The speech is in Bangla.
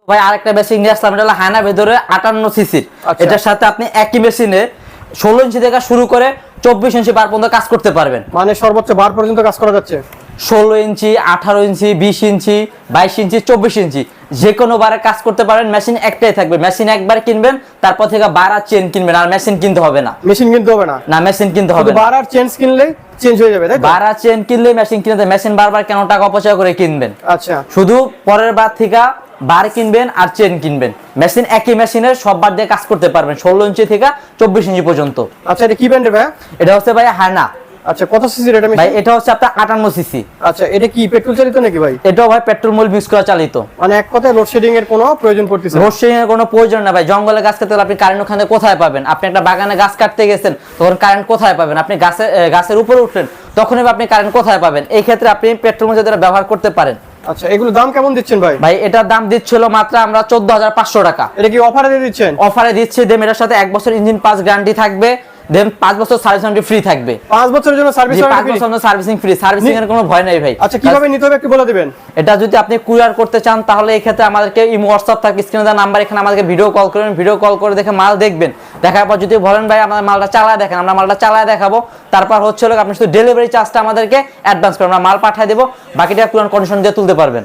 ভাই আরেকটা মেশিন নিয়ে আসলাম, এটা হলো হায়না ভেতরে 58 সিসির। আচ্ছা। এটার সাথে আপনি একই মেশিনে 16 ইঞ্চি থেকে শুরু করে 24 ইঞ্চি বার পর্যন্ত কাজ করতে পারবেন। মানে সর্বোচ্চ বার পর্যন্ত কাজ করা যাচ্ছে। 16 ইঞ্চি, 18 ইঞ্চি, 20 ইঞ্চি, 22 ইঞ্চি, 24 ইঞ্চি যে কোনো বারে কাজ করতে পারেন। মেশিন একটাই থাকবে, মেশিন একবার কিনবেন, তারপর থেকে বার আর চেন কিনবেন, আর মেশিন কিনতে হবে না। মেশিন কিনতে হবে না? না, মেশিন কিনতে হবে শুধু না। বার আর চেঞ্জ কিনলে চেঞ্জ হয়ে যাবে, তাই তো? বার আর চেন কিনলে মেশিন কিনতে, মেশিন বারবার কেন টাকা অপচয় করে কিনবেন? আচ্ছা। শুধু পরের বার থেকে বার কিনবেন আর চেন কিনবেন। মেশিন একই মেশিনের সব বার দিয়ে কাজ করতে পারবেন, 16 ইঞ্চি থেকে 24 ইঞ্চি পর্যন্ত। আচ্ছা, এটা কি ব্র্যান্ডের ভাই? এটা হচ্ছে ভাই হায়না। আচ্ছা, কত সিসির এটা ভাই মেশিন? এটা হচ্ছে আপনার 58 সিসি। আচ্ছা, এটা কি পেট্রোল চালিত নাকি ভাই? এটাও ভাই পেট্রোল মোল মিক্স করা চালিত। মানে এক কথায় লোডশেডিং এর কোনো প্রয়োজন পড়তেছে না? লোডশেডিং এর কোনো প্রয়োজন না ভাই। জঙ্গলে গাছ কাটতে হলে আপনি কারেন্ট ওখানে কোথায় পাবেন? আপনি একটা বাগানে গাছ কাটতে গেছেন, তখন কারেন্ট কোথায় পাবেন? আপনি গাছের উপরে উঠলেন, তখনই আপনি কারেন্ট কোথায় পাবেন? এই ক্ষেত্রে আপনি পেট্রোল মোল যেটা ব্যবহার করতে পারেন। আচ্ছা, এগুলো দাম কেমন দিচ্ছেন ভাই? ভাই এটার দাম দিচ্ছিল মাত্র আমরা 14,500 টাকা। এটা কি অফারে দিয়ে দিচ্ছেন? অফারে দিচ্ছি। দেন এটার সাথে 1 বছর ইঞ্জিন পাস গ্যারান্টি থাকবে, দেন 5 বছর সার্ভিস ওয়ারেন্টি ফ্রি থাকবে। 5 বছরের জন্য সার্ভিস 5 ওয়ারেন্টি? বছর সার্ভিসিং ফ্রি, সার্ভিসিং এর কোনো ভয় নাই ভাই। আচ্ছা, কিভাবে নিতে হবে একটু বলে দিবেন? এটা যদি আপনি কুরিয়ার করতে চান তাহলে এই ক্ষেত্রে আমাদেরকে ইমো হোয়াটসঅ্যাপ থাকে, স্ক্রিনে দেওয়া নাম্বার, এখানে আমাদেরকে ভিডিও কল করবেন। ভিডিও কল করে দেখে মাল দেখবেন, দেখার পর যদি বলেন ভাই আমাদের মালটা চালায় দেখেন, আমরা মালটা চালায় দেখাবো। তারপর হচ্ছে আপনি শুধু ডেলিভারি চার্জটা আমাদেরকে অ্যাডভান্স করবেন, আমরা মাল পাঠিয়ে দেবো, বাকিটা কুরিয়ার কন্ডিশন দিয়ে তুলতে পারবেন।